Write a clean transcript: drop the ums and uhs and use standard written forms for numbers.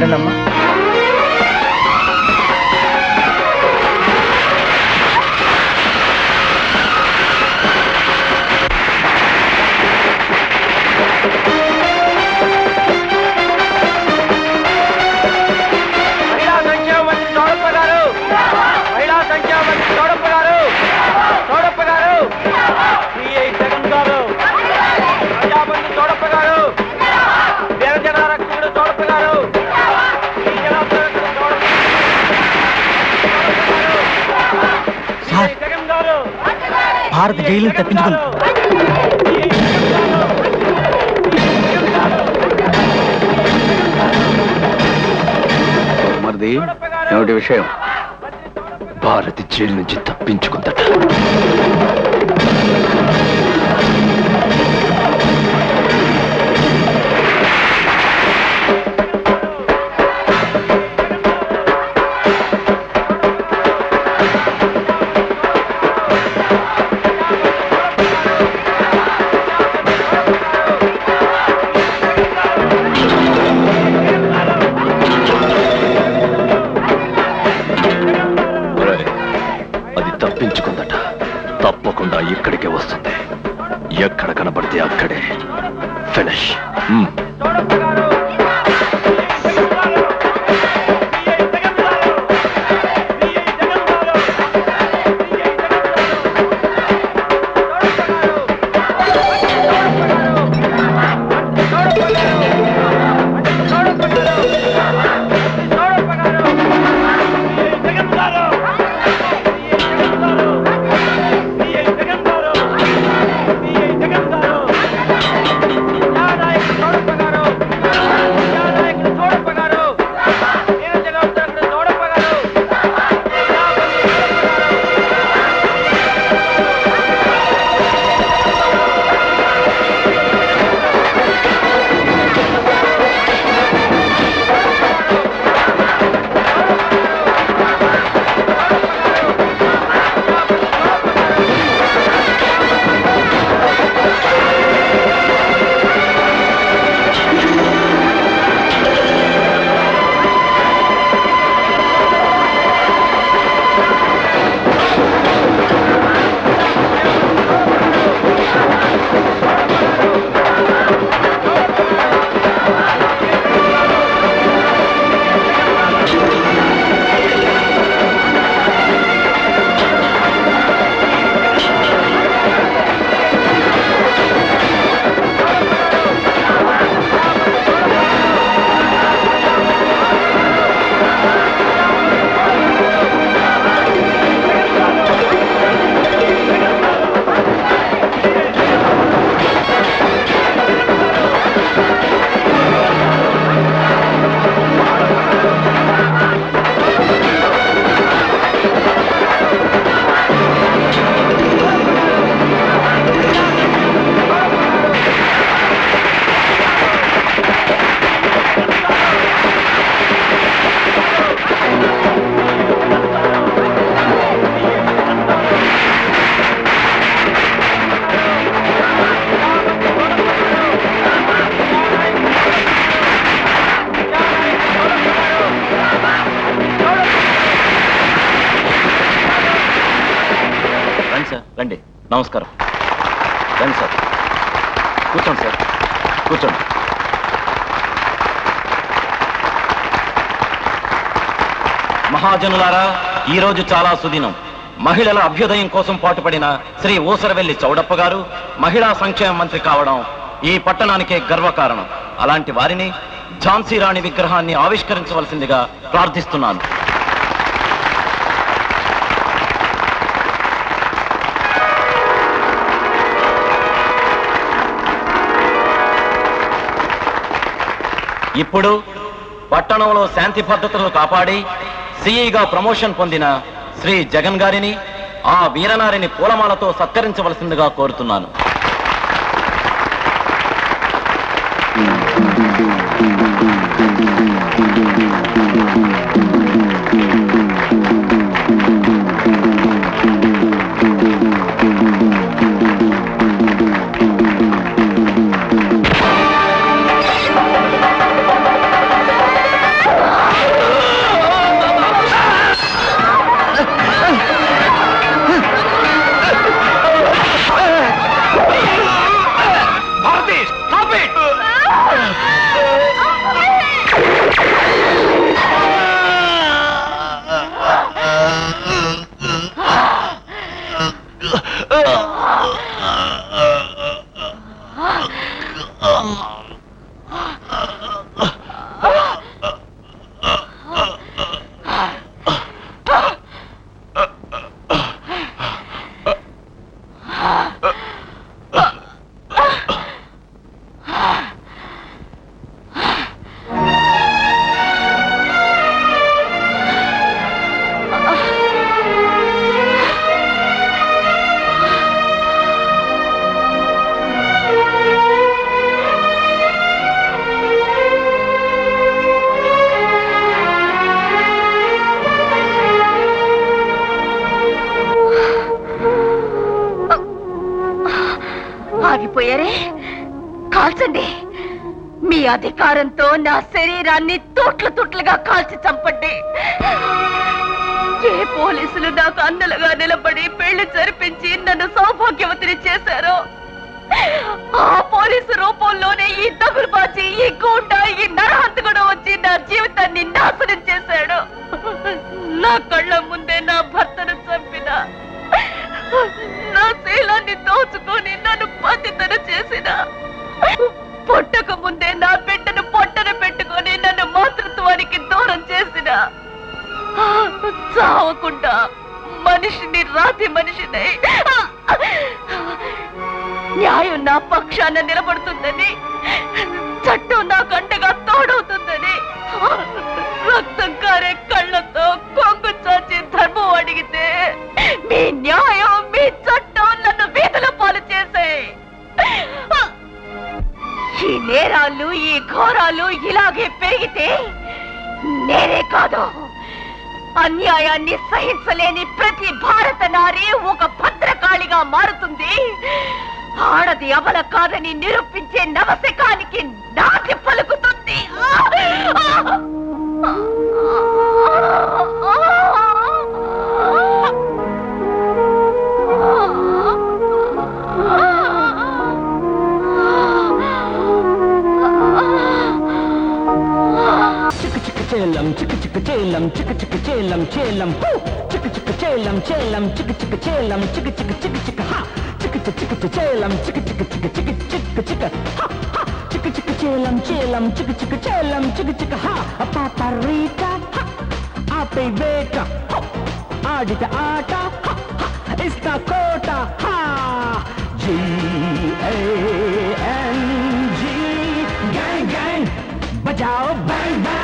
వెళ్ళండి అమ్మా. భారత జైలుని తప్పించుకుంది. మరిది ఏమిటి విషయం? భారత జైలు నుంచి తప్పించుకుందట. తప్పించుకుందట. తప్పకుండా ఇక్కడికే వస్తుంది. ఎక్కడ కనబడితే అక్కడే ఫినిష్. రండి. నమస్కారం. రండి సార్, కూర్చోండి సార్, కూర్చోండి. మహాజనులారా, ఈరోజు చాలా సుదినం. మహిళల అభ్యుదయం కోసం పాటుపడిన శ్రీ ఊసరవెల్లి చౌడప్ప గారు మహిళా సంక్షేమ మంత్రి కావడం ఈ పట్టణానికే గర్వకారణం. అలాంటి వారిని ఝాన్సీ రాణి విగ్రహాన్ని ఆవిష్కరించవలసిందిగా ప్రార్థిస్తున్నాను. ఇప్పుడు పట్టణంలో శాంతి భద్రతలు కాపాడి సిఈగా ప్రమోషన్ పొందిన శ్రీ జగన్ గారిని ఆ వీరనారిని పూలమాలతో సత్కరించవలసిందిగా కోరుతున్నాను. ఆగిపోయారే, కాల్చండి. మీ అధికారంతో నా శరీరాన్ని తూట్లు తూట్లుగా కాల్చి చంపండి. ఏ పోలీసులు నాకు అన్నలుగా నిలబడి పెళ్లి జరిపించి నన్ను సౌభాగ్యవతిని చేశారో ఆ పోలీసు రూపంలోనే ఈ దగులుబాజీ, ఈ గూండా, ఈ నరహంతకుడు వచ్చి నా జీవితాన్ని నాశనం చేశాడు. నా కళ్ళ ముందే నా భర్తను చంపిన, నా శీలాన్ని దోచుకొని నన్ను పతితను చేసిన, పుట్టక ముందే నా బిడ్డను పొట్టన పెట్టుకొని నన్ను మాతృత్వానికి దూరం చేసిన, చావకుండా మనిషిని రాతి మనిషిని, న్యాయం నా పక్షాన నిలబడుతుందని, చట్టం నాకు అండగా తోడవుతుందని రక్తం కారే కళ్ళతో కొంగు చాచి ధర్మం అడిగితే మీ న్యాయం, మీ చట్టం నన్ను వీధుల పాలు చేశాయి. ఈ నేరాలు, ఈ ఘోరాలు ఇలాగే పెరిగితే నేనే కాదు, అన్యాయాన్ని సహించలేని ప్రతి భారత నారి ఒక భద్రకాళిగా మారుతుంది. ఆడది అబల కాదని నిరూపించే నవశకానికి నాటి పలుకుతుంది. చేలం చిక్ చిక్ చేలం చిక్ చిక్ చేలం చేలం చిక్ చిక్ చేలం చేలం చిక్ చిక్ చేలం చిక్ చిక్ చిక్ చిక్ హా చిక్ చిక్ చిక్ చేలం చిక్ చిక్ చిక్ చిక్ చిక్ చిక్ హా చిక్ చిక్ చేలం చేలం చిక్ చిక్ చేలం చిక్ చిక్ హా పాపరీట ఆపే వేట ఆడిట ఆట ఇస్తా